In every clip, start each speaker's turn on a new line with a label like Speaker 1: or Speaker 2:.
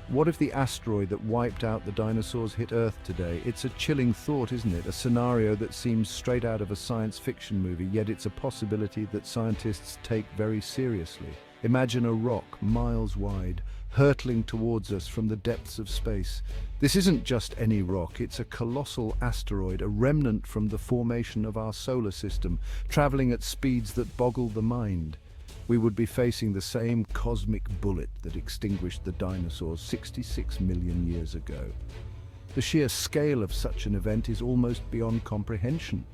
Speaker 1: What if the asteroid that wiped out the dinosaurs hit Earth today? It's a chilling thought, isn't it? A scenario that seems straight out of a science fiction movie, yet it's a possibility that scientists take very seriously. Imagine a rock, miles wide, hurtling towards us from the depths of space. This isn't just any rock, it's a colossal asteroid, a remnant from the formation of our solar system, traveling at speeds that boggle the mind. We would be facing the same cosmic bullet that extinguished the dinosaurs 66 million years ago. The sheer scale of such an event is almost beyond comprehension.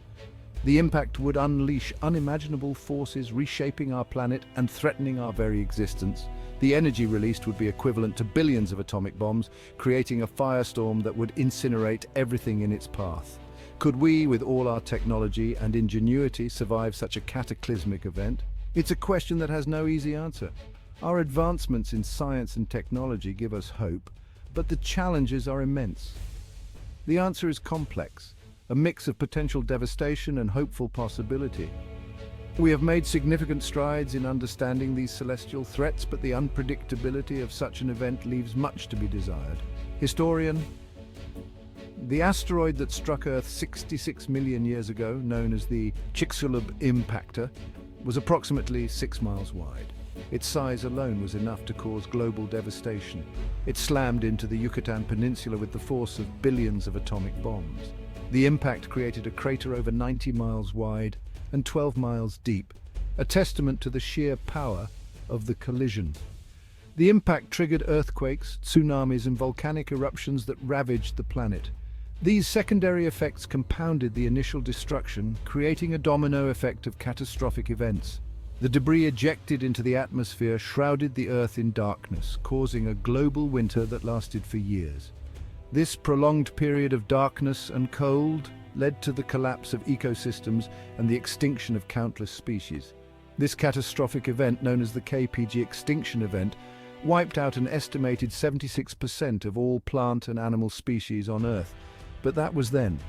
Speaker 1: The impact would unleash unimaginable forces reshaping our planet and threatening our very existence. The energy released would be equivalent to billions of atomic bombs, creating a firestorm that would incinerate everything in its path. Could we, with all our technology and ingenuity, survive such a cataclysmic event? It's a question that has no easy answer. Our advancements in science and technology give us hope, but the challenges are immense. The answer is complex, a mix of potential devastation and hopeful possibility. We have made significant strides in understanding these celestial threats, but the unpredictability of such an event leaves much to be desired. Historian, the asteroid that struck Earth 66 million years ago, known as the Chicxulub impactor, was approximately 6 miles wide. Its size alone was enough to cause global devastation. It slammed into the Yucatan Peninsula with the force of billions of atomic bombs. The impact created a crater over 90 miles wide and 12 miles deep, a testament to the sheer power of the collision. The impact triggered earthquakes, tsunamis, and volcanic eruptions that ravaged the planet. These secondary effects compounded the initial destruction, creating a domino effect of catastrophic events. The debris ejected into the atmosphere shrouded the Earth in darkness, causing a global winter that lasted for years. This prolonged period of darkness and cold led to the collapse of ecosystems and the extinction of countless species. This catastrophic event, known as the KPG extinction event, wiped out an estimated 76% of all plant and animal species on Earth. But that was then.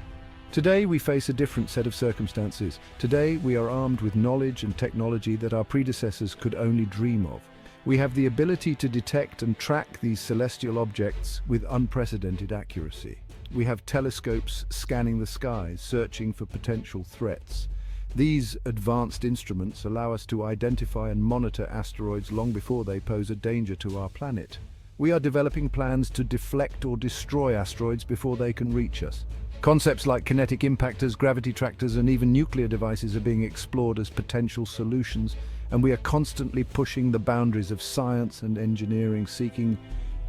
Speaker 1: Today we face a different set of circumstances. Today we are armed with knowledge and technology that our predecessors could only dream of. We have the ability to detect and track these celestial objects with unprecedented accuracy. We have telescopes scanning the skies, searching for potential threats. These advanced instruments allow us to identify and monitor asteroids long before they pose a danger to our planet. We are developing plans to deflect or destroy asteroids before they can reach us. Concepts like kinetic impactors, gravity tractors, and even nuclear devices are being explored as potential solutions, and we are constantly pushing the boundaries of science and engineering, seeking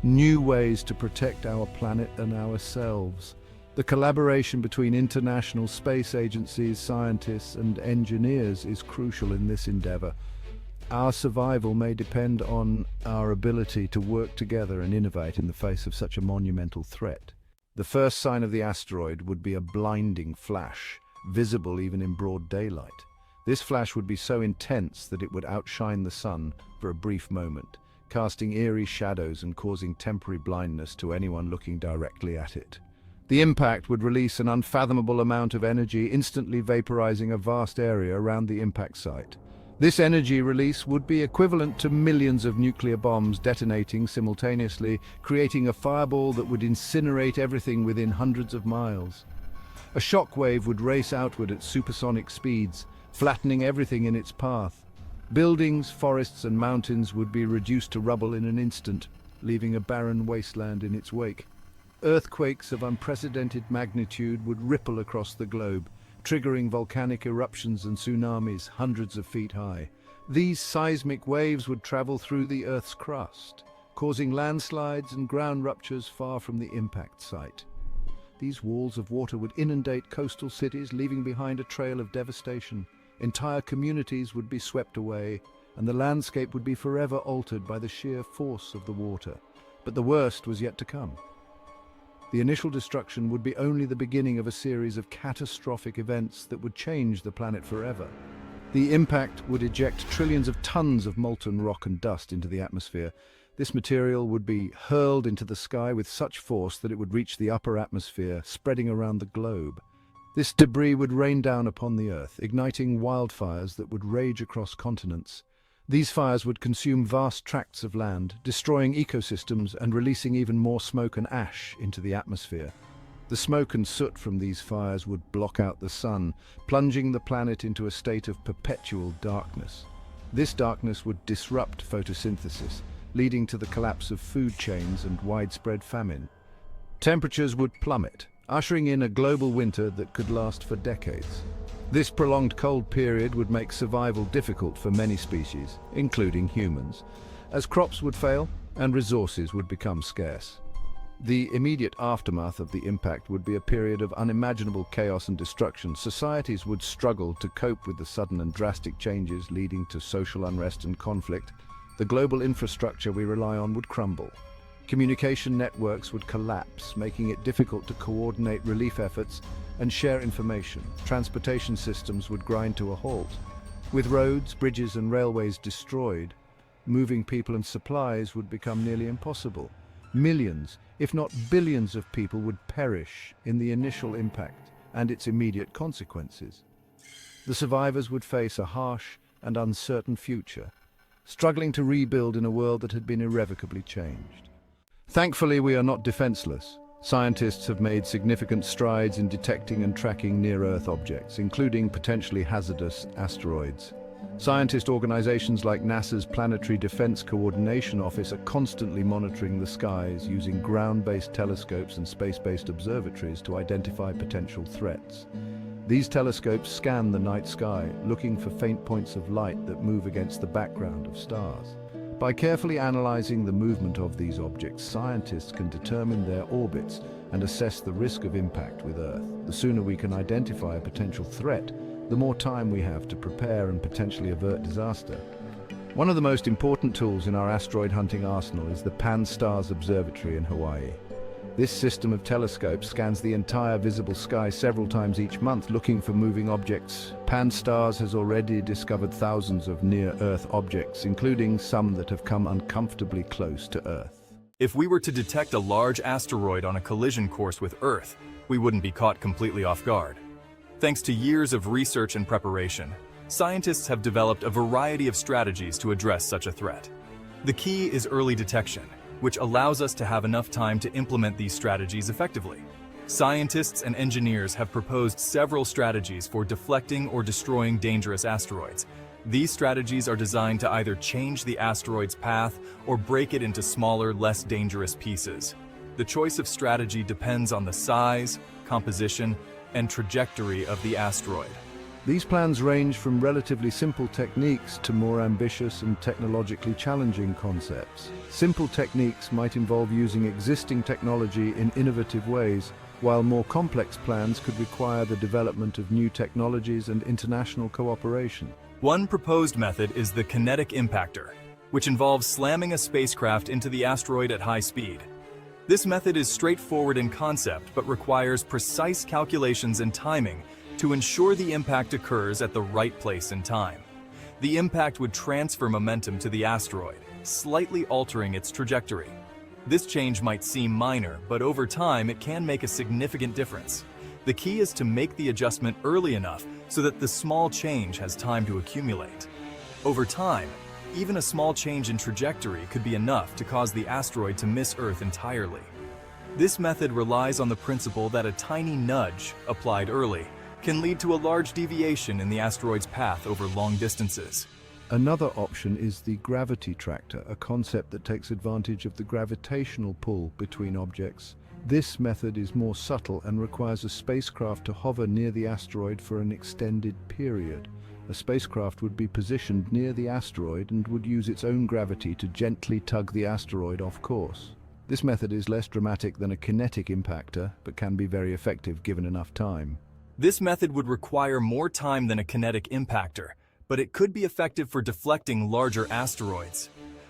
Speaker 1: new ways to protect our planet and ourselves. The collaboration between international space agencies, scientists, and engineers is crucial in this endeavor. Our survival may depend on our ability to work together and innovate in the face of such a monumental threat. The first sign of the asteroid would be a blinding flash, visible even in broad daylight. This flash would be so intense that it would outshine the sun for a brief moment, casting eerie shadows and causing temporary blindness to anyone looking directly at it. The impact would release an unfathomable amount of energy, instantly vaporizing a vast area around the impact site. This energy release would be equivalent to millions of nuclear bombs detonating simultaneously, creating a fireball that would incinerate everything within hundreds of miles. A shock wave would race outward at supersonic speeds, flattening everything in its path. Buildings, forests, and mountains would be reduced to rubble in an instant, leaving a barren wasteland in its wake. Earthquakes of unprecedented magnitude would ripple across the globe, triggering volcanic eruptions and tsunamis hundreds of feet high. These seismic waves would travel through the Earth's crust, causing landslides and ground ruptures far from the impact site. These walls of water would inundate coastal cities, leaving behind a trail of devastation. Entire communities would be swept away, and the landscape would be forever altered by the sheer force of the water. But the worst was yet to come. The initial destruction would be only the beginning of a series of catastrophic events that would change the planet forever. The impact would eject trillions of tons of molten rock and dust into the atmosphere. This material would be hurled into the sky with such force that it would reach the upper atmosphere, spreading around the globe. This debris would rain down upon the Earth, igniting wildfires that would rage across continents. These fires would consume vast tracts of land, destroying ecosystems and releasing even more smoke and ash into the atmosphere. The smoke and soot from these fires would block out the sun, plunging the planet into a state of perpetual darkness. This darkness would disrupt photosynthesis, leading to the collapse of food chains and widespread famine. Temperatures would plummet, ushering in a global winter that could last for decades. This prolonged cold period would make survival difficult for many species, including humans, as crops would fail and resources would become scarce. The immediate aftermath of the impact would be a period of unimaginable chaos and destruction. Societies would struggle to cope with the sudden and drastic changes, leading to social unrest and conflict. The global infrastructure we rely on would crumble. Communication networks would collapse, making it difficult to coordinate relief efforts and share information. Transportation systems would grind to a halt. With roads, bridges and railways destroyed, moving people and supplies would become nearly impossible. Millions, if not billions of people would perish in the initial impact and its immediate consequences. The survivors would face a harsh and uncertain future, struggling to rebuild in a world that had been irrevocably changed. Thankfully, we are not defenseless. Scientists have made significant strides in detecting and tracking near-Earth objects, including potentially hazardous asteroids. Scientist organizations like NASA's Planetary Defense Coordination Office are constantly monitoring the skies using ground-based telescopes and space-based observatories to identify potential threats. These telescopes scan the night sky, looking for faint points of light that move against the background of stars. By carefully analyzing the movement of these objects, scientists can determine their orbits and assess the risk of impact with Earth. The sooner we can identify a potential threat, the more time we have to prepare and potentially avert disaster. One of the most important tools in our asteroid hunting arsenal is the Pan-STARRS Observatory in Hawaii. This system of telescopes scans the entire visible sky several times each month, looking for moving objects. Pan-STARRS has already discovered thousands of near-Earth objects, including some that have come uncomfortably close to Earth.
Speaker 2: If we were to detect a large asteroid on a collision course with Earth, we wouldn't be caught completely off guard. Thanks to years of research and preparation, scientists have developed a variety of strategies to address such a threat. The key is early detection, which allows us to have enough time to implement these strategies effectively. Scientists and engineers have proposed several strategies for deflecting or destroying dangerous asteroids. These strategies are designed to either change the asteroid's path or break it into smaller, less dangerous pieces. The choice of strategy depends on the size, composition, and trajectory of the asteroid.
Speaker 1: These plans range from relatively simple techniques to more ambitious and technologically challenging concepts. Simple techniques might involve using existing technology in innovative ways, while more complex plans could require the development of new technologies and international cooperation.
Speaker 2: One proposed method is the kinetic impactor, which involves slamming a spacecraft into the asteroid at high speed. This method is straightforward in concept but requires precise calculations and timing to ensure the impact occurs at the right place and time. The impact would transfer momentum to the asteroid, slightly altering its trajectory. This change might seem minor, but over time it can make a significant difference. The key is to make the adjustment early enough so that the small change has time to accumulate. Over time, even a small change in trajectory could be enough to cause the asteroid to miss Earth entirely. This method relies on the principle that a tiny nudge, applied early, can lead to a large deviation in the asteroid's path over long distances.
Speaker 1: Another option is the gravity tractor, a concept that takes advantage of the gravitational pull between objects. This method is more subtle and requires a spacecraft to hover near the asteroid for an extended period. A spacecraft would be positioned near the asteroid and would use its own gravity to gently tug the asteroid off course. This method is less dramatic than a kinetic impactor, but can be very effective given enough time.
Speaker 2: This method would require more time than a kinetic impactor, but it could be effective for deflecting larger asteroids.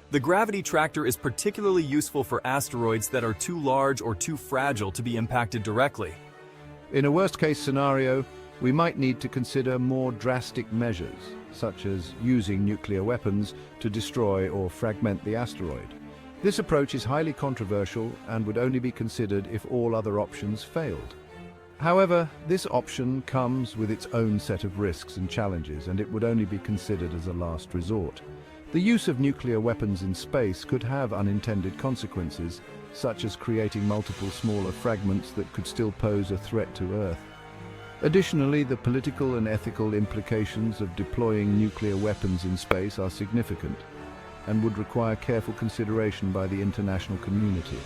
Speaker 2: The gravity tractor is particularly useful for asteroids that are too large or too fragile to be impacted directly.
Speaker 1: In a worst-case scenario, we might need to consider more drastic measures, such as using nuclear weapons to destroy or fragment the asteroid. This approach is highly controversial and would only be considered if all other options failed. However, this option comes with its own set of risks and challenges, and it would only be considered as a last resort. The use of nuclear weapons in space could have unintended consequences, such as creating multiple smaller fragments that could still pose a threat to Earth. Additionally, the political and ethical implications of deploying nuclear weapons in space are significant and would require careful consideration by the international community.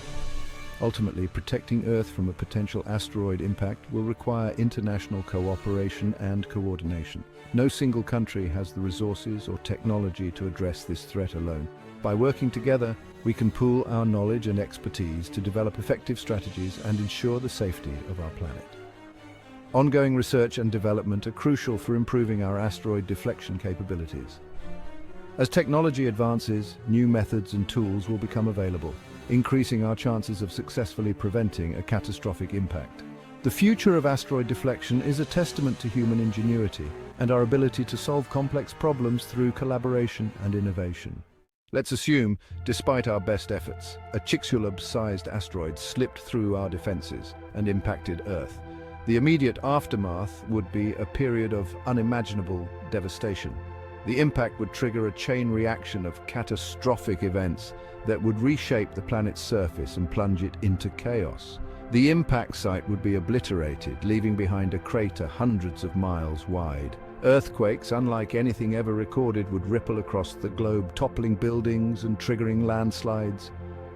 Speaker 1: Ultimately, protecting Earth from a potential asteroid impact will require international cooperation and coordination. No single country has the resources or technology to address this threat alone. By working together, we can pool our knowledge and expertise to develop effective strategies and ensure the safety of our planet. Ongoing research and development are crucial for improving our asteroid deflection capabilities. As technology advances, new methods and tools will become available, increasing our chances of successfully preventing a catastrophic impact. The future of asteroid deflection is a testament to human ingenuity and our ability to solve complex problems through collaboration and innovation. Let's assume, despite our best efforts, a Chicxulub-sized asteroid slipped through our defenses and impacted Earth. The immediate aftermath would be a period of unimaginable devastation. The impact would trigger a chain reaction of catastrophic events that would reshape the planet's surface and plunge it into chaos. The impact site would be obliterated, leaving behind a crater hundreds of miles wide. Earthquakes, unlike anything ever recorded, would ripple across the globe, toppling buildings and triggering landslides.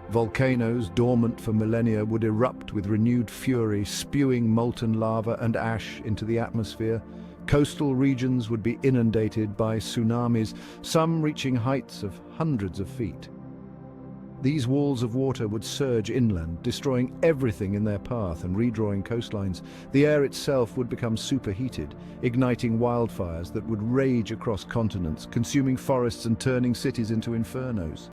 Speaker 1: Volcanoes, dormant for millennia, would erupt with renewed fury, spewing molten lava and ash into the atmosphere. Coastal regions would be inundated by tsunamis, some reaching heights of hundreds of feet. These walls of water would surge inland, destroying everything in their path and redrawing coastlines. The air itself would become superheated, igniting wildfires that would rage across continents, consuming forests and turning cities into infernos.